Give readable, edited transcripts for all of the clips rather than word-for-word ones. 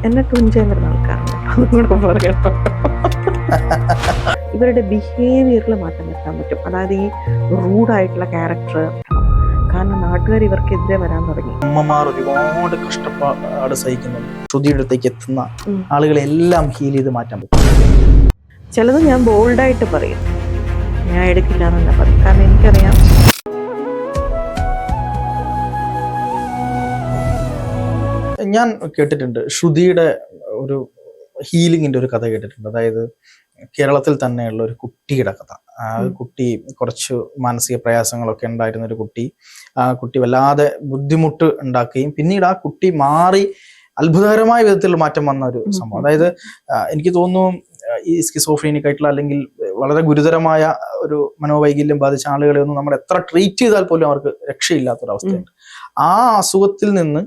എന്നെ ട്വിൻചാൻ വരുന്ന ആൾക്കാരാണ്, അതും കൂടെ പറയണം. ഇവരുടെ ബിഹേവിയറിൽ മാറ്റം വരുത്താൻ പറ്റും. അതായത് ഈ റൂഡായിട്ടുള്ള ക്യാരക്ടർ, കാരണം നാട്ടുകാർ ഇവർക്കെതിരെ വരാൻ തുടങ്ങി. അമ്മമാർ ഒരുപാട് കഷ്ടപ്പാട് സഹിക്കുന്നു. ശ്രുതിയുടെ അടുത്തേക്ക് എത്തുന്ന ആളുകളെല്ലാം ഹീൽ ചെയ്ത് മാറ്റാൻ പറ്റും. ചിലത് ഞാൻ ബോൾഡായിട്ട് പറയും, ഞാൻ എടുക്കില്ല എന്ന് തന്നെ പറയും. കാരണം എനിക്കറിയാം ഞാൻ കേട്ടിട്ടുണ്ട് ശ്രുതിയുടെ ഒരു ഹീലിങ്ങിന്റെ ഒരു കഥ കേട്ടിട്ടുണ്ട്. അതായത് കേരളത്തിൽ തന്നെയുള്ള ഒരു കുട്ടിയുടെ കഥ. ആ കുട്ടി കുറച്ച് മാനസിക പ്രയാസങ്ങളൊക്കെ ഉണ്ടായിരുന്ന ഒരു കുട്ടി. ആ കുട്ടി വല്ലാതെ ബുദ്ധിമുട്ട് ഉണ്ടാക്കുകയും പിന്നീട് ആ കുട്ടി മാറി അത്ഭുതകരമായ വിധത്തിൽ മാറ്റം വന്ന ഒരു സംഭവം. അതായത് എനിക്ക് തോന്നുന്നു ഈ സ്കിസോഫ്രീനിക് ആയിട്ടുള്ള അല്ലെങ്കിൽ വളരെ ഗുരുതരമായ ഒരു മനോവൈകല്യം ബാധിച്ച ആളുകളെ ഒന്നും നമ്മൾ എത്ര ട്രീറ്റ് ചെയ്താൽ പോലും അവർക്ക് രക്ഷയില്ലാത്തൊരവസ്ഥയുണ്ട്. ആ അസുഖത്തിൽ നിന്ന്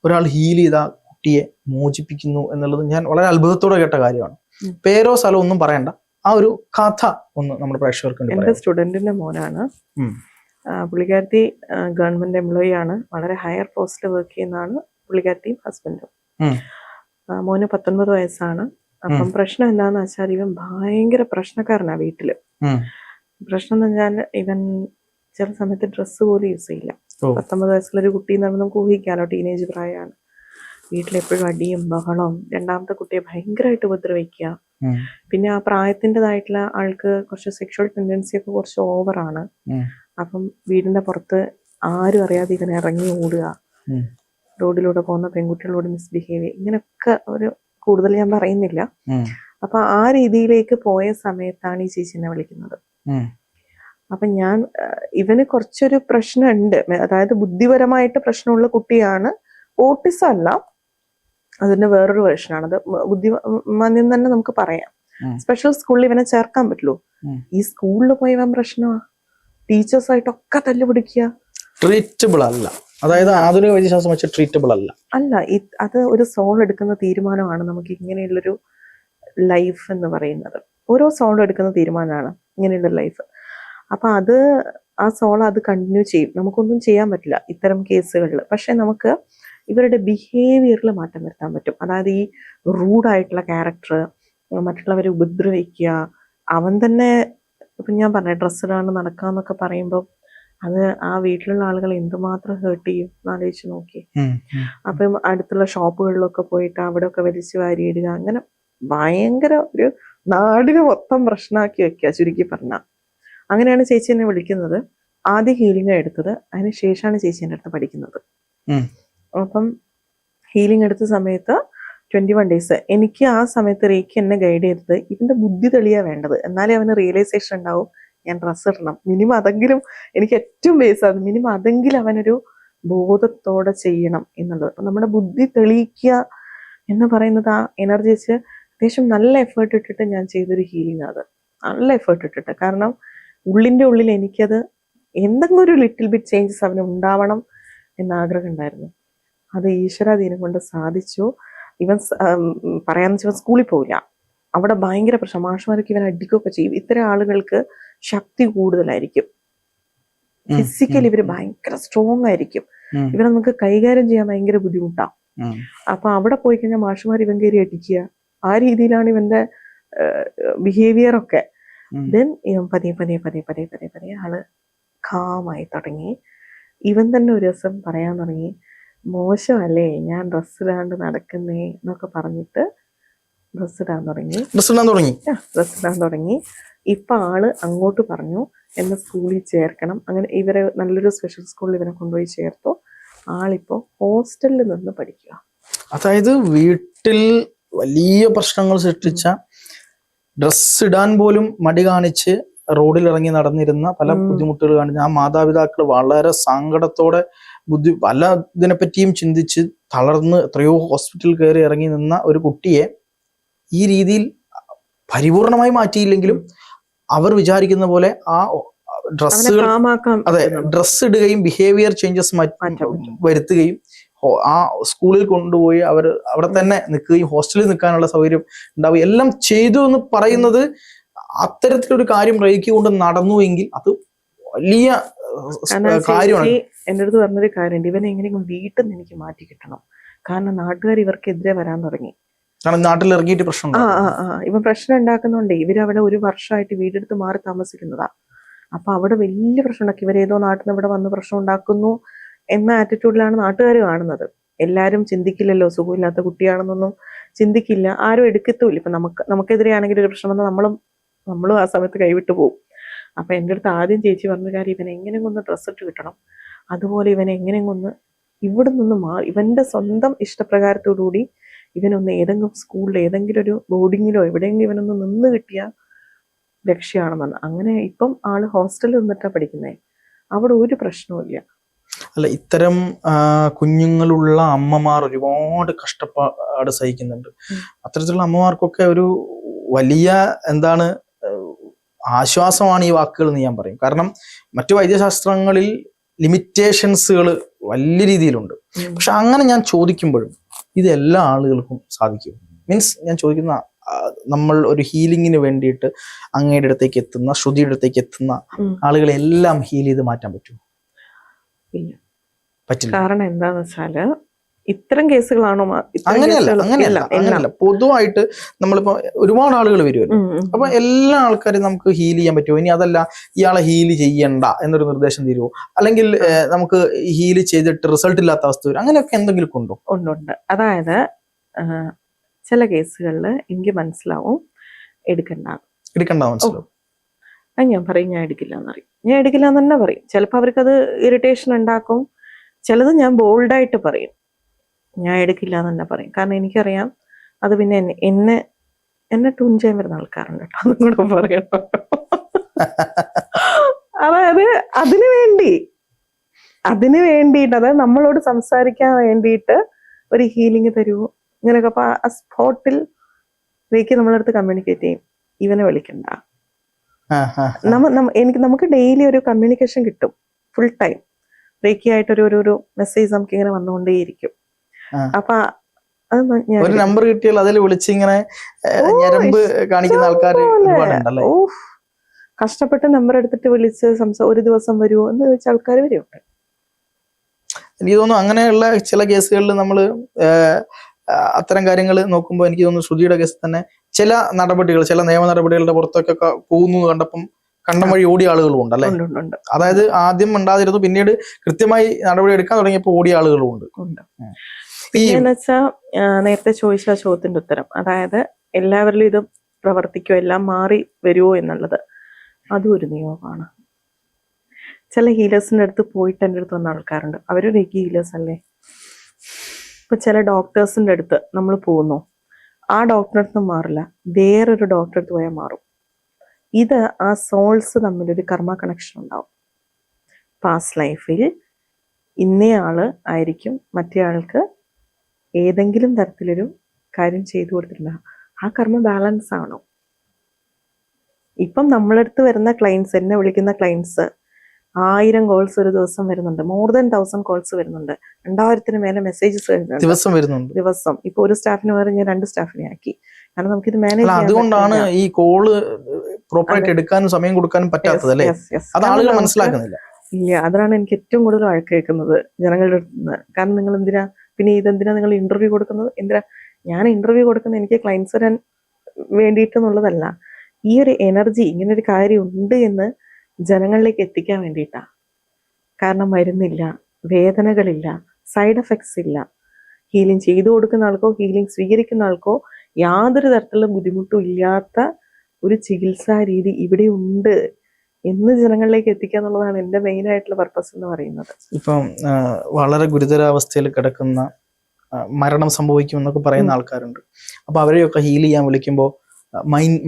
ഒരാൾ ഹീൽ ചെയ്ത കുട്ടിയെ മോചിപ്പിക്കുന്നു എന്നുള്ളത് ഞാൻ വളരെ അത്ഭുതത്തോടെ കേട്ട കാര്യമാണ്. പേരോ സ്ഥലം ഒന്നും പറയണ്ട, ആ ഒരു കഥ ഒന്ന് നമ്മുടെ പ്രേക്ഷകർക്ക്. എന്റെ സ്റ്റുഡന്റിന്റെ മോനാണ്. പുള്ളിക്കാരത്തി ഗവൺമെന്റ് എംപ്ലോയി ആണ്, വളരെ ഹയർ പോസ്റ്റിൽ വർക്ക് ചെയ്യുന്നതാണ് പുള്ളിക്കാരത്തിയും ഹസ്ബൻഡും. മോന് 19 വയസ്സാണ്. അപ്പം പ്രശ്നം എന്താന്ന് വെച്ചാൽ ഇവൻ ഭയങ്കര പ്രശ്നക്കാരനാ വീട്ടില്. പ്രശ്നം എന്ന് വെച്ചാൽ ഇവൻ ചില സമയത്ത് ഡ്രസ്സ് പോലും യൂസ് ചെയ്യില്ല. 19 വയസ്സുള്ളൊരു കുട്ടി എന്ന് പറയുമ്പോൾ നമുക്ക് ഊഹിക്കാനോ, ടീനേജ് പ്രായമാണ്. വീട്ടിലെപ്പോഴും അടിയും ബഹളവും, രണ്ടാമത്തെ കുട്ടിയെ ഭയങ്കരമായിട്ട് ഉപദ്രവിക്കുക. പിന്നെ ആ പ്രായത്തിൻ്റെതായിട്ടുള്ള ആൾക്ക് കുറച്ച് സെക്ഷൽ ടെൻഡൻസി ഒക്കെ കുറച്ച് ഓവറാണ്. അപ്പം വീടിന്റെ പുറത്ത് ആരും അറിയാതെ ഇവൻ ഇറങ്ങി ഓടുക, റോഡിലൂടെ പോകുന്ന പെൺകുട്ടികളോട് മിസ്ബിഹേവ് ചെയ്യുക, ഇങ്ങനെയൊക്കെ ഒരു കൂടുതൽ ഞാൻ പറയുന്നില്ല. അപ്പൊ ആ രീതിയിലേക്ക് പോയ സമയത്താണ് ഈ ചേച്ചിനെ വിളിക്കുന്നത്. അപ്പൊ ഞാൻ ഇവന് കുറച്ചൊരു പ്രശ്നമുണ്ട്, അതായത് ബുദ്ധിപരമായിട്ട് പ്രശ്നമുള്ള കുട്ടിയാണ്. ഓട്ടിസം അല്ല, അതിന്റെ വേറൊരു വേർഷനാണ്. അത് ബുദ്ധിമാന്യം തന്നെ നമുക്ക് പറയാം. സ്പെഷ്യൽ സ്കൂളിൽ ഇവനെ ചേർക്കാൻ പറ്റുള്ളൂ. ഈ സ്കൂളിൽ പോയി ഇവൻ പ്രശ്നമാ, ടീച്ചേഴ്സായിട്ടൊക്കെ തല്ലുപിടിക്കുക. ട്രീറ്റബിൾ അല്ല, അതായത് ആധുനിക വൈദ്യശാസ്ത്രം വെച്ച് ട്രീറ്റബിൾ അല്ല. അത് ഒരു സോൾ എടുക്കുന്ന തീരുമാനമാണ് നമുക്ക് ഇങ്ങനെയുള്ളൊരു ലൈഫ് എന്ന് പറയുന്നത്. ഓരോ സോളും എടുക്കുന്ന തീരുമാനമാണ് ഇങ്ങനെയുള്ള ലൈഫ്. അപ്പൊ ആ സോൾ അത് കണ്ടിന്യൂ ചെയ്യും. നമുക്കൊന്നും ചെയ്യാൻ പറ്റില്ല ഇത്തരം കേസുകളിൽ. പക്ഷെ നമുക്ക് ഇവരുടെ ബിഹേവിയറിൽ മാറ്റം വരുത്താൻ പറ്റും. അതായത് ഈ റൂഡായിട്ടുള്ള ക്യാരക്ടർ, മറ്റുള്ളവരെ ഉപദ്രവിക്കുക. അവൻ തന്നെ ഇപ്പം ഞാൻ പറഞ്ഞ ഡ്രസ്സ് ഇടാണ്ട് നടക്കാന്നൊക്കെ പറയുമ്പോൾ അത് ആ വീട്ടിലുള്ള ആളുകൾ എന്തുമാത്രം ഹേർട്ട് ചെയ്യും എന്നാലോചിച്ച് നോക്കി. അപ്പം അടുത്തുള്ള ഷോപ്പുകളിലൊക്കെ പോയിട്ട് അവിടെയൊക്കെ വലിച്ചു വാരിയിടുക, അങ്ങനെ ഭയങ്കര ഒരു നാടിന് മൊത്തം പ്രശ്നമാക്കി വെക്കുക ചുരുക്കി പറഞ്ഞാൽ. അങ്ങനെയാണ് ചേച്ചി എന്നെ വിളിക്കുന്നത്. ആദ്യം ഹീലിംഗ് എടുത്തത്, അതിന് ശേഷമാണ് ചേച്ചി എൻ്റെ അടുത്ത് പഠിക്കുന്നത്. അപ്പം ഹീലിംഗ് എടുത്ത സമയത്ത് 21 days എനിക്ക് ആ സമയത്ത് റേക്കി എന്നെ ഗൈഡ് ചെയ്തത് ഇവന്റെ ബുദ്ധി തെളിയാ വേണ്ടത്, എന്നാലേ അവന് റിയലൈസേഷൻ ഉണ്ടാവും ഞാൻ ഡ്രസ്സ് ഇടണം. മിനിമം അതെങ്കിലും എനിക്ക് ഏറ്റവും ബേസ് ആണ്. മിനിമം അതെങ്കിലും അവനൊരു ബോധത്തോടെ ചെയ്യണം എന്നുള്ളത്. അപ്പം നമ്മുടെ ബുദ്ധി തെളിയിക്കുക എന്ന് പറയുന്നത് ആ എനർജി വെച്ച് അത്യാവശ്യം നല്ല എഫേർട്ട് ഇട്ടിട്ട് ഞാൻ ചെയ്തൊരു ഹീലിംഗ്. അത് നല്ല എഫേർട്ട് ഇട്ടിട്ട്, കാരണം ഉള്ളിൻ്റെ ഉള്ളിൽ എനിക്കത് എന്തെങ്കിലും ഒരു ലിറ്റിൽ ബിറ്റ് ചേഞ്ചസ് അവന് ഉണ്ടാവണം എന്നാഗ്രഹം ഉണ്ടായിരുന്നു. അത് ഈശ്വരാധീനം കൊണ്ട് സാധിച്ചു. ഇവൻ പറയാന്ന് വെച്ചാൽ സ്കൂളിൽ പോവില്ല, അവിടെ ഭയങ്കര പ്രശ്നം. മാഷ്മാരൊക്കെ ഇവൻ അടിക്കുകയൊക്കെ ചെയ്യും. ഇത്തരം ആളുകൾക്ക് ശക്തി കൂടുതലായിരിക്കും, ഫിസിക്കലി ഇവര് ഭയങ്കര സ്ട്രോങ് ആയിരിക്കും. ഇവരെ നമുക്ക് കൈകാര്യം ചെയ്യാൻ ഭയങ്കര ബുദ്ധിമുട്ടാണ്. അപ്പൊ അവിടെ പോയി കഴിഞ്ഞാൽ മാഷ്മാർ ഇവൻ കയറി അടിക്കുക. ആ രീതിയിലാണ് ഇവന്റെ ബിഹേവിയർ ഒക്കെ. ദെൻ ഇവൻ പതിയെ പതിയെ പതിയെ പതിയെ പതിയെ പതിയെ ആള് കാമായി തുടങ്ങി. ഇവൻ തന്നെ ഒരു ദിവസം പറയാൻ തുടങ്ങി, മോശമല്ലേ ഞാൻ ഡ്രസ്സ് ഇടാണ്ട് നടക്കുന്നേ എന്നൊക്കെ പറഞ്ഞിട്ട് ഡ്രസ്സ് ഇടാൻ തുടങ്ങി. ഇപ്പൊ ആള് അങ്ങോട്ട് പറഞ്ഞു എന്നെ സ്കൂളിൽ ചേർക്കണം. അങ്ങനെ ഇവരെ നല്ലൊരു സ്പെഷ്യൽ സ്കൂളിൽ ഇവരെ കൊണ്ടുപോയി ചേർത്തു. ആളിപ്പോ ഹോസ്റ്റലിൽ നിന്ന് പഠിക്കുക. അതായത് വീട്ടിൽ വലിയ പ്രശ്നങ്ങൾ സൃഷ്ടിച്ച, ഡ്രസ്സ് ഇടാൻ പോലും മടി കാണിച്ച് റോഡിൽ ഇറങ്ങി നടന്നിരുന്ന, പല ബുദ്ധിമുട്ടുകൾ കാണിച്ച ആ മാതാപിതാക്കൾ വളരെ സങ്കടത്തോടെ പല ഇതിനെപ്പറ്റിയും ചിന്തിച്ച് തളർന്ന് എത്രയോ ഹോസ്പിറ്റലിൽ കയറി ഇറങ്ങി നിന്ന ഒരു കുട്ടിയെ ഈ രീതിയിൽ പരിപൂർണമായി മാറ്റിയില്ലെങ്കിലും അവർ വിചാരിക്കുന്ന പോലെ ആ ഡ്രസ്സുകൾ, അതെ, ഡ്രസ്സ് ഇടുകയും ബിഹേവിയർ ചേഞ്ചസ് വരുത്തുകയും ആ സ്കൂളിൽ കൊണ്ടുപോയി അവിടെ തന്നെ നിൽക്കുകയും ഹോസ്റ്റലിൽ നിൽക്കാനുള്ള സൗകര്യം ഉണ്ടാവുകയും എല്ലാം ചെയ്തു എന്ന് പറയുന്നത് അത്തരത്തിലൊരു കാര്യം റേക്കി കൊണ്ട് നടന്നുവെങ്കിൽ അത് വലിയ കാര്യമാണ്. എൻ്റെ അടുത്ത് പറഞ്ഞൊരു കാര്യമുണ്ട്, ഇവനെ എങ്ങനെയെങ്കിലും വീട്ടിൽ നിന്ന് എനിക്ക് മാറ്റി കിട്ടണം. കാരണം നാട്ടുകാർ ഇവർക്കെതിരെ വരാൻ തുടങ്ങി. കാരണം നാട്ടിൽ ഇറങ്ങിയിട്ട് പ്രശ്നം ഇവൻ പ്രശ്നം ഉണ്ടാക്കുന്നുണ്ടേ. ഇവരവിടെ ഒരു വർഷമായിട്ട് വീടെടുത്ത് മാറി താമസിക്കുന്നതാ. അപ്പൊ അവിടെ വലിയ പ്രശ്നം ഉണ്ടാക്കി. ഇവരേതോ നാട്ടിൽ നിന്ന് ഇവിടെ വന്ന് പ്രശ്നം ഉണ്ടാക്കുന്നു എന്ന ആറ്റിറ്റ്യൂഡിലാണ് നാട്ടുകാർ കാണുന്നത്. എല്ലാരും ചിന്തിക്കില്ലല്ലോ, സുഖമില്ലാത്ത കുട്ടിയാണെന്നൊന്നും ചിന്തിക്കില്ല, ആരും എടുക്കത്തുമില്ല. ഇപ്പൊ നമുക്കെതിരെയാണെങ്കിൽ ഒരു പ്രശ്നം വന്നാൽ നമ്മളും ആ സമയത്ത് കൈവിട്ടു പോകും. അപ്പൊ എൻ്റെ അടുത്ത് ആദ്യം ചേച്ചി പറഞ്ഞ കാര്യം, ഇവനെ എങ്ങനെയും ഒന്ന് ഡ്രസ്സ് ഇട്ട് കിട്ടണം, അതുപോലെ ഇവനെ എങ്ങനെയും ഒന്ന് ഇവിടെ നിന്ന് മാറി ഇവന്റെ സ്വന്തം ഇഷ്ടപ്രകാരത്തോടുകൂടി ഇവനൊന്ന് ഏതെങ്കിലും സ്കൂളിൽ ഏതെങ്കിലും ഒരു ബോർഡിങ്ങിലോ എവിടെയെങ്കിലും ഇവനൊന്ന് നിന്ന് കിട്ടിയ ലക്ഷ്യമാണെന്നാണ്. അങ്ങനെ ഇപ്പം ആള് ഹോസ്റ്റലിൽ നിന്നിട്ടാണ് പഠിക്കുന്നത്. അവിടെ ഒരു പ്രശ്നവും ഇല്ല. അല്ല, ഇത്തരം കുഞ്ഞുങ്ങളുള്ള അമ്മമാർ ഒരുപാട് കഷ്ടപ്പാട് സഹിക്കുന്നുണ്ട്. അത്തരത്തിലുള്ള അമ്മമാർക്കൊക്കെ ഒരു വലിയ ആശ്വാസമാണ് ഈ വാക്കുകൾ എന്ന് ഞാൻ പറയും. കാരണം മറ്റു വൈദ്യശാസ്ത്രങ്ങളിൽ ലിമിറ്റേഷൻസുകൾ വലിയ രീതിയിലുണ്ട്. പക്ഷെ അങ്ങനെ ഞാൻ ചോദിക്കുമ്പോഴും ഇത് എല്ലാ ആളുകൾക്കും സാധിക്കും. മീൻസ് ഞാൻ ചോദിക്കുന്ന, നമ്മൾ ഒരു ഹീലിങ്ങിന് വേണ്ടിയിട്ട് അങ്ങയുടെ അടുത്തേക്ക് എത്തുന്ന, ശ്രുതിയുടെ അടുത്തേക്ക് എത്തുന്ന ആളുകളെല്ലാം ഹീൽ ചെയ്ത് മാറ്റാൻ പറ്റുമോ? ഇല്ല, പറ്റില്ല. കാരണം എന്താന്ന് വെച്ചാല് ഇത്തരം കേസുകളാണോ? അങ്ങനെയല്ല. പൊതുവായിട്ട് നമ്മളിപ്പോ ഒരുപാട് ആളുകൾ വരുമല്ലോ. അപ്പൊ എല്ലാ ആൾക്കാരും നമുക്ക് ഹീൽ ചെയ്യാൻ പറ്റുമോ? ഇനി അതല്ല, ഇയാളെ ഹീൽ ചെയ്യണ്ട എന്നൊരു നിർദ്ദേശം തരുമോ? അല്ലെങ്കിൽ നമുക്ക് ഹീൽ ചെയ്തിട്ട് റിസൾട്ട് ഇല്ലാത്ത അവസ്ഥ വരും, അങ്ങനെയൊക്കെ എന്തെങ്കിലും ഉണ്ടോ? ഉണ്ട്. അതായത് ചില കേസുകളിൽ എനിക്ക് മനസ്സിലാവും എടുക്കണ്ട മനസ്സിലാവും. അത് ഞാൻ പറയും, ഞാൻ എടുക്കില്ല എന്ന് തന്നെ പറയും. ചിലപ്പോൾ അവർക്കത് ഇറിറ്റേഷൻ ഉണ്ടാക്കും. ചിലത് ഞാൻ ബോൾഡായിട്ട് പറയും, ഞാൻ എടുക്കില്ല എന്ന് തന്നെ പറയും. കാരണം എനിക്കറിയാം അത് പിന്നെ എന്നെ ട്യൂൺ ചെയ്യാൻ വരുന്ന ആൾക്കാരുണ്ട് കേട്ടോ, അതും കൂടെ പറയണം. അതായത് അതിനു വേണ്ടിയിട്ട്, അതായത് നമ്മളോട് സംസാരിക്കാൻ വേണ്ടിയിട്ട് ഒരു ഹീലിംഗ് തരുമോ ഇങ്ങനെയൊക്കെ. അപ്പൊ ആ സ്പോട്ടിൽ നമ്മളടുത്ത് കമ്മ്യൂണിക്കേറ്റ് ചെയ്യും, ഇവനെ വിളിക്കണ്ട. നമുക്ക് ഡെയിലി ഒരു കമ്മ്യൂണിക്കേഷൻ കിട്ടും, ഫുൾ ടൈം റേക്കി ആയിട്ട് ഒരു മെസ്സേജ് നമുക്ക് ഇങ്ങനെ വന്നുകൊണ്ടേയിരിക്കും. അപ്പൊ ഒരു നമ്പർ കിട്ടിയാൽ അതിൽ വിളിച്ചിങ്ങനെ ഞരമ്പ് കാണിക്കുന്ന ആൾക്കാർ ഒരുപാടുണ്ടല്ലേ? കഷ്ടപ്പെട്ട് നമ്പർ എടുത്തിട്ട് വിളിച്ച് ഒരു ദിവസം വരുമോ എന്ന് ചോദിച്ച ആൾക്കാർ വരുമുണ്ട്. എനിക്ക് തോന്നുന്നു അങ്ങനെയുള്ള ചില കേസുകളിൽ നമ്മള് അത്തരം കാര്യങ്ങൾ നോക്കുമ്പോൾ എനിക്ക് തോന്നുന്നു ശ്രുതിയുടെ കേസിൽ തന്നെ ചില നിയമ നടപടികളുടെ പുറത്തൊക്കെ പോകുന്നു കണ്ടപ്പം കണ്ടം വഴി ഓടിയ ആളുകളും ഉണ്ട് അല്ലെ? അതായത് ആദ്യം ഉണ്ടാതിരുന്നു, പിന്നീട് കൃത്യമായി നടപടി എടുക്കാൻ തുടങ്ങിയപ്പോൾ ഓടിയ ആളുകളും ഉണ്ട്. പിന്നെന്ന് വെച്ചാൽ നേരത്തെ ചോദിച്ച ചോദ്യത്തിന്റെ ഉത്തരം, അതായത് എല്ലാവരിലും ഇത് പ്രവർത്തിക്കോ, എല്ലാം മാറി വരുമോ എന്നുള്ളത്, അതും ഒരു നിയമമാണ്. ചില ഹീലേഴ്സിന്റെ അടുത്ത് പോയിട്ട് എൻ്റെ അടുത്ത് വന്ന ആൾക്കാരുണ്ട്, അവര് റേക്കി ഹീലേഴ്സ് അല്ലേ. ഇപ്പൊ ചില ഡോക്ടേഴ്സിന്റെ അടുത്ത് നമ്മൾ പോകുന്നു, ആ ഡോക്ടറെ അടുത്ത് മാറില്ല, വേറൊരു ഡോക്ടറെ അടുത്ത് പോയാൽ മാറും. ഇത് ആ സോൾസ് തമ്മിലൊരു കർമ്മ കണക്ഷൻ ഉണ്ടാവും. പാസ്റ്റ് ലൈഫിൽ ഇന്നയാള് ആയിരിക്കും മറ്റേ ആൾക്ക് ഏതെങ്കിലും തരത്തിലൊരു കാര്യം ചെയ്തു കൊടുത്തിട്ടുണ്ടാകും. ആ കർമ്മ ബാലൻസ് ആണോ? ഇപ്പം നമ്മളടുത്ത് വരുന്ന ക്ലയൻസ്, എന്നെ വിളിക്കുന്ന ക്ലയൻസ് 1000 കോൾസ് ഒരു ദിവസം വരുന്നുണ്ട്, മോർ ദാൻ 1000 കോൾസ് വരുന്നുണ്ട്, 2000 മേലെ മെസ്സേജസ് വരുന്നുണ്ട് ദിവസം. ഇപ്പൊ ഒരു സ്റ്റാഫിന് പകരം ഞാൻ 2 സ്റ്റാഫിനെ ആക്കി. കാരണം നമുക്കിത് മാനേജ് ചെയ്യാൻ. അതുകൊണ്ടാണ് ഈ കോള് പ്രോപ്പറായിട്ട് എടുക്കാനും സമയം കൊടുക്കാനും പറ്റാത്തത് അല്ലേ? അത് ആളുകൾ മനസ്സിലാക്കുന്നില്ല. ഇല്ല, അതാണ് എനിക്ക് ഏറ്റവും കൂടുതൽ വഴക്ക് കേൾക്കുന്നത് ജനങ്ങളുടെ അടുത്ത് നിന്ന്. കാരണം നിങ്ങൾ എന്തിനാ പിന്നെ ഇതെന്തിനാ നിങ്ങൾ ഇന്റർവ്യൂ കൊടുക്കുന്നത്? ഞാൻ ഇന്റർവ്യൂ കൊടുക്കുന്നത് എനിക്ക് ക്ലയൻസ് വരാൻ വേണ്ടിയിട്ടെന്നുള്ളതല്ല, ഈ ഒരു എനർജി, ഇങ്ങനെ ഒരു കാര്യം ഉണ്ട് എന്ന് ജനങ്ങളിലേക്ക് എത്തിക്കാൻ വേണ്ടിയിട്ടാ. കാരണം മരുന്നില്ല, വേദനകളില്ല, സൈഡ് എഫക്ട്സ് ഇല്ല. ഹീലിംഗ് ചെയ്തു കൊടുക്കുന്ന ആൾക്കോ ഹീലിംഗ് സ്വീകരിക്കുന്ന ആൾക്കോ യാതൊരു തരത്തിലുള്ള ബുദ്ധിമുട്ടും ഇല്ലാത്ത ഒരു ചികിത്സാ രീതി ഇവിടെ ഉണ്ട് എന്ന് ജനങ്ങളിലേക്ക് എത്തിക്കുക എന്നുള്ളതാണ് എൻ്റെ മെയിൻ ആയിട്ടുള്ള പർപ്പസ് എന്ന് പറയുന്നത്. ഇപ്പം വളരെ ഗുരുതരാവസ്ഥയിൽ കിടക്കുന്ന, മരണം സംഭവിക്കുമെന്നൊക്കെ പറയുന്ന ആൾക്കാരുണ്ട്. അപ്പൊ അവരെയൊക്കെ ഹീൽ ചെയ്യാൻ വിളിക്കുമ്പോൾ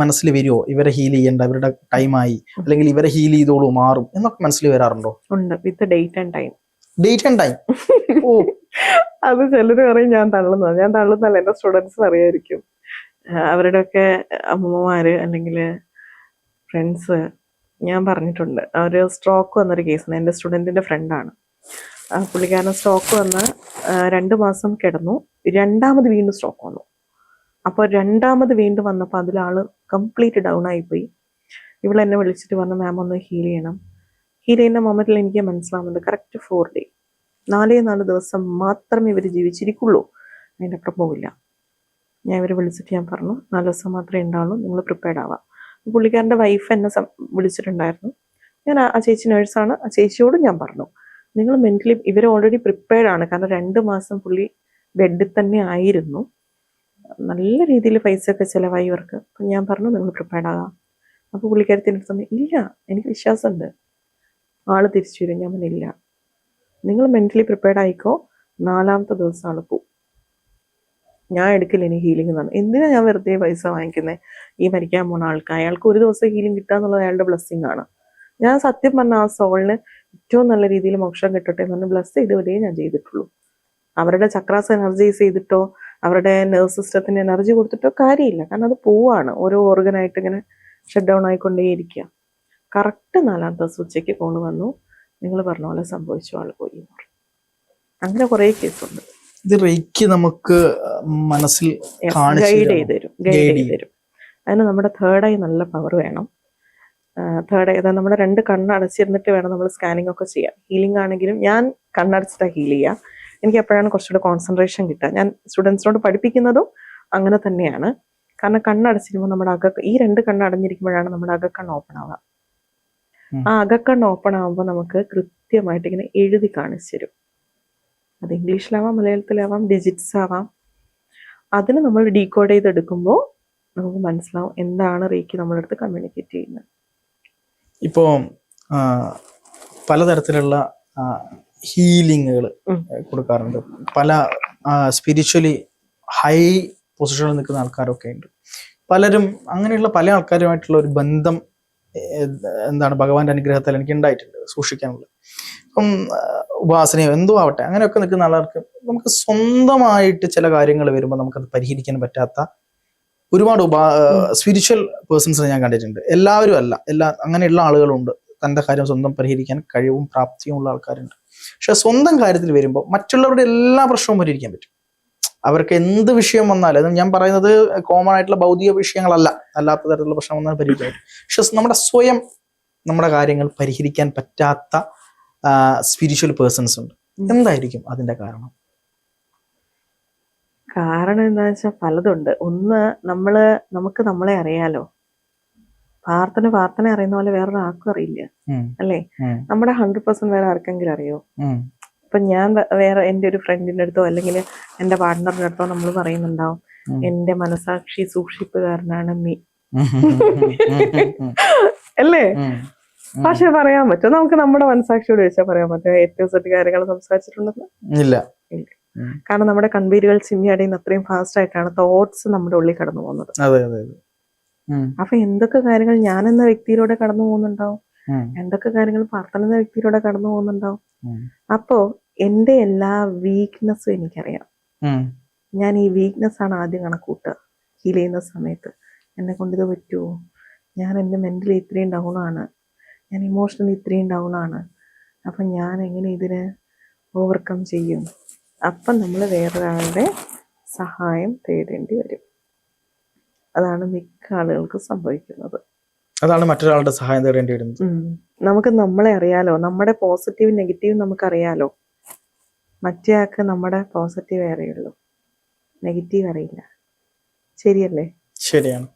മനസ്സിൽ വരുമോ ഇവരെ ഹീൽ ചെയ്യേണ്ട, ഇവരുടെ ടൈമായി, അല്ലെങ്കിൽ ഇവരെ ഹീൽ ചെയ്തോളൂ മാറും എന്നൊക്കെ മനസ്സിൽ വരാറുണ്ടോ? ഉണ്ട്, വിത്ത് ഡേറ്റ് ആൻഡ് ടൈം. ഓ, അത് ചിലര് പറയും ഞാൻ തള്ളുന്നല്ല, എൻ്റെ സ്റ്റുഡൻസ് അറിയായിരിക്കും. അവരുടെയൊക്കെ അമ്മമാര് അല്ലെങ്കിൽ ഫ്രണ്ട്സ്, ഞാൻ പറഞ്ഞിട്ടുണ്ട്, ഒരു സ്ട്രോക്ക് വന്നൊരു കേസ്, എൻ്റെ സ്റ്റുഡൻറ്റിൻ്റെ ഫ്രണ്ടാണ്. പുള്ളിക്കാരൻ സ്ട്രോക്ക് വന്ന് 2 മാസം കിടന്നു, രണ്ടാമത് വീണ്ടും സ്ട്രോക്ക് വന്നു. അപ്പോൾ രണ്ടാമത് വീണ്ടും വന്നപ്പോൾ അതിലാള് കംപ്ലീറ്റ് ഡൗൺ ആയിപ്പോയി. ഇവളെന്നെ വിളിച്ചിട്ട് പറഞ്ഞു, മാം ഒന്ന് ഹീൽ ചെയ്യണം. ഹീൽ ചെയ്യുന്ന മൊമെന്റിൽ എനിക്ക് മനസ്സിലാവുന്നുണ്ട്, കറക്റ്റ് 4 ഡേ 4 ദിവസം മാത്രമേ ഇവർ ജീവിച്ചിരിക്കുള്ളൂ. അതിൻ്റെ അപ്പുറം പോകില്ല. ഞാൻ ഇവരെ വിളിച്ചിട്ട് ഞാൻ പറഞ്ഞു 4 ദിവസം മാത്രമേ ഉണ്ടാവുള്ളൂ, നിങ്ങൾ പ്രിപ്പയർഡ് ആവാം. പുള്ളിക്കാരൻ്റെ വൈഫ് എന്നെ വിളിച്ചിട്ടുണ്ടായിരുന്നു. ഞാൻ ആ ചേച്ചി നേഴ്സാണ്, ആ ചേച്ചിയോടും ഞാൻ പറഞ്ഞു നിങ്ങൾ മെൻ്റലി ഇവർ ഓൾറെഡി പ്രിപ്പയർഡ് ആണ്. കാരണം 2 മാസം പുള്ളി ബെഡിൽ തന്നെ ആയിരുന്നു, നല്ല രീതിയിൽ പൈസയൊക്കെ ചിലവായി ഇവർക്ക്. അപ്പം ഞാൻ പറഞ്ഞു നിങ്ങൾ പ്രിപ്പയർഡ് ആകാം. അപ്പോൾ പുള്ളിക്കാരത്തിൻ്റെ അടുത്ത് പറഞ്ഞു ഇല്ല എനിക്ക് വിശ്വാസമുണ്ട് ആൾ തിരിച്ചു വരും. ഞാൻ പറഞ്ഞില്ല, നിങ്ങൾ മെൻ്റലി പ്രിപ്പയർഡ് ആയിക്കോ, 4ാമത്തെ ദിവസം ആൾ പോവും, ഞാൻ എടുക്കില്ല ഇനി ഹീലിംഗ് എന്നാണ്. എന്തിനാ ഞാൻ വെറുതെ പൈസ വാങ്ങിക്കുന്നത് ഈ മരിക്കാൻ പോണ ആൾക്ക്? അയാൾക്ക് ഒരു ദിവസം ഹീലിംഗ് കിട്ടുക എന്നുള്ളത് അയാളുടെ ബ്ലെസ്സിങ് ആണ്. ഞാൻ സത്യം പറഞ്ഞ ആ സോളിന് ഏറ്റവും നല്ല രീതിയിൽ മോക്ഷം കിട്ടട്ടെ എന്ന് പറഞ്ഞ് ബ്ലെസ് ചെയ്തുവരേ ഞാൻ ചെയ്തിട്ടുള്ളൂ. അവരുടെ ചക്രാസ് എനർജൈസ് ചെയ്തിട്ടോ അവരുടെ നെർവ് സിസ്റ്റത്തിന് എനർജി കൊടുത്തിട്ടോ കാര്യമില്ല. കാരണം അത് പോവാണ്, ഓരോ ഓർഗനായിട്ട് ഇങ്ങനെ ഷട്ട് ഡൗൺ ആയിക്കൊണ്ടേയിരിക്കുക. കറക്റ്റ് 4ാമത്തെ ദിവസം ഉച്ചയ്ക്ക് കോള് വന്നു, നിങ്ങൾ പറഞ്ഞ പോലെ സംഭവിച്ചു, ആൾ പോയി. അങ്ങനെ കുറേ കേസുണ്ട്. ഇത് റേക്ക് നമുക്ക് മനസ്സിൽ ഗൈഡ് ചെയ്ത് തരും. അതിന് നമ്മുടെ തേർഡ് ഐ നല്ല പവർ വേണം. തേർഡ് ഐ അതായത് നമ്മുടെ 2 കണ്ണ് അടച്ചിരുന്നിട്ട് വേണം നമ്മൾ സ്കാനിങ് ഒക്കെ ചെയ്യാൻ. ഹീലിംഗ് ആണെങ്കിലും ഞാൻ കണ്ണടച്ചിട്ടാണ് ഹീൽ ചെയ്യുക. എനിക്ക് എപ്പോഴാണ് കുറച്ചുകൂടെ കോൺസെൻട്രേഷൻ കിട്ടുക. ഞാൻ സ്റ്റുഡൻസിനോട് പഠിപ്പിക്കുന്നതും അങ്ങനെ തന്നെയാണ്. കാരണം കണ്ണടച്ചിരുമ്പോൾ നമ്മുടെ ഈ 2 കണ്ണ് അടഞ്ഞിരിക്കുമ്പോഴാണ് നമ്മുടെ അകക്കണ്ണ് ഓപ്പൺ ആവുക. ആ അകക്കണ്ണ് ഓപ്പൺ ആകുമ്പോൾ നമുക്ക് കൃത്യമായിട്ട് ഇങ്ങനെ എഴുതി കാണിച്ചു തരും. അത് ഇംഗ്ലീഷിലാവാം, മലയാളത്തിലാവാം, ഡിജിറ്റ്സ് ആവാം. അതിന് നമ്മൾ ഡീകോഡ് ചെയ്തെടുക്കുമ്പോൾ നമുക്ക് മനസ്സിലാവും എന്താണ് റേക്ക് നമ്മുടെ അടുത്ത് കമ്മ്യൂണിക്കേറ്റ് ചെയ്യുന്നത്. ഇപ്പോൾ പലതരത്തിലുള്ള ഹീലിങ്ങുകൾ കൊടുക്കാറുണ്ട്. പല സ്പിരിച്വലി ഹൈ പൊസിഷനിൽ നിൽക്കുന്ന ആൾക്കാരൊക്കെ ഉണ്ട്. പലരും അങ്ങനെയുള്ള പല ആൾക്കാരുമായിട്ടുള്ള ഒരു ബന്ധം എന്താണ് ഭഗവാന്റെ അനുഗ്രഹത്താൽ എനിക്ക് ഉണ്ടായിട്ടുണ്ട് സൂക്ഷിക്കാനുള്ളത്. ഇപ്പം ഉപാസനയോ എന്തോ ആവട്ടെ അങ്ങനെയൊക്കെ നിൽക്കുന്ന ആൾക്ക് നമുക്ക് സ്വന്തമായിട്ട് ചില കാര്യങ്ങൾ വരുമ്പോൾ നമുക്കത് പരിഹരിക്കാൻ പറ്റാത്ത ഒരുപാട് സ്പിരിച്വൽ പേഴ്സൺസിനെ ഞാൻ കണ്ടിട്ടുണ്ട്. എല്ലാവരും അല്ല, അങ്ങനെയുള്ള ആളുകളുണ്ട്. തൻ്റെ കാര്യം സ്വന്തം പരിഹരിക്കാൻ കഴിവും പ്രാപ്തിയും ഉള്ള ആൾക്കാരുണ്ട്. പക്ഷെ സ്വന്തം കാര്യത്തിൽ വരുമ്പോൾ മറ്റുള്ളവരുടെ എല്ലാ പ്രശ്നവും പരിഹരിക്കാൻ പറ്റും. അവർക്ക് എന്ത് വിഷയം വന്നാലും, ഞാൻ പറയുന്നത് കോമൺ ആയിട്ടുള്ള ഭൗതിക വിഷയങ്ങളല്ല, അല്ലാത്ത തരത്തിലുള്ള പ്രശ്നം വന്നാൽ പരിഹരിക്കാൻ പറ്റും. പക്ഷെ നമ്മുടെ കാര്യങ്ങൾ പരിഹരിക്കാൻ പറ്റാത്ത സ്പിരിച്വൽ പേഴ്സൺസ് ഉണ്ട്. എന്തായിരിക്കും അതിന്റെ കാരണം? കാരണം എന്താണെന്ന് വെച്ചാൽ പലതുണ്ട്. ഒന്ന്, നമുക്ക് നമ്മളെ അറിയാലോ. പ്രാർത്ഥന അറിയുന്ന പോലെ വേറൊരാൾക്കും അറിയില്ല, അല്ലേ? നമ്മുടെ 100% വേറെ ആർക്കെങ്കിലും അറിയോ? ഇപ്പൊ ഞാൻ വേറെ എൻ്റെ ഒരു ഫ്രണ്ടിന്റെ അടുത്തോ അല്ലെങ്കിൽ എൻ്റെ പാർട്ട്ണറിന്റെ അടുത്തോ നമ്മൾ പറയുന്നുണ്ടാവും എൻ്റെ മനസാക്ഷി സൂക്ഷിപ്പുകാരനാണ് നീ, അല്ലേ? പക്ഷെ പറയാൻ പറ്റും നമുക്ക് നമ്മുടെ മനസാക്ഷിയോട് ചോദിച്ചാൽ പറയാൻ പറ്റും ഏറ്റവും സെറ്റ് കാര്യങ്ങൾ സംസാരിച്ചിട്ടുണ്ടെന്ന്? ഇല്ല. കാരണം നമ്മുടെ കൺപീരുകൾ ചിമ്മി അടയുന്ന അത്രയും ഫാസ്റ്റ് ആയിട്ടാണ് തോട്ട്സ് നമ്മുടെ ഉള്ളിൽ കടന്നു പോകുന്നത്. അപ്പൊ എന്തൊക്കെ കാര്യങ്ങൾ ഞാൻ എന്ന വ്യക്തിയിലൂടെ കടന്നു പോകുന്നുണ്ടാവും, എന്തൊക്കെ കാര്യങ്ങൾ പ്രാർത്ഥന എന്ന വ്യക്തിയിലൂടെ കടന്നു പോകുന്നുണ്ടാവും. അപ്പോ എന്റെ എല്ലാ വീക്ക്നെസ്സും എനിക്കറിയാം. ഞാൻ ഈ വീക്ക്നെസ് ആണ് ആദ്യം കണക്കൂട്ടുക ഹീൽ ചെയ്യുന്ന സമയത്ത്. എന്നെ കൊണ്ട് ഇത് പറ്റുമോ? ഞാൻ എൻ്റെ മെന്റലി ഇത്രയും ഡൗൺ ആണ്, ഞാൻ ഇമോഷണലി ഇത്രയും ഡൗൺ ആണ്. അപ്പം ഞാൻ എങ്ങനെ ഇതിനെ ഓവർകം ചെയ്യും? അപ്പം നമ്മൾ വേറൊരാളുടെ സഹായം തേടേണ്ടി വരും. അതാണ് മിക്ക ആളുകൾക്ക് സംഭവിക്കുന്നത്. അതാണ് മറ്റൊരാളുടെ സഹായം തേടേണ്ടി വരുന്നത്. നമുക്ക് നമ്മളെ അറിയാലോ, നമ്മുടെ പോസിറ്റീവ് നെഗറ്റീവ് നമുക്കറിയാലോ. മറ്റേ ആൾക്ക് നമ്മുടെ പോസിറ്റീവ് അറിയുള്ളൂ, നെഗറ്റീവ് അറിയില്ല. ശരിയല്ലേ? ശരിയാണ്.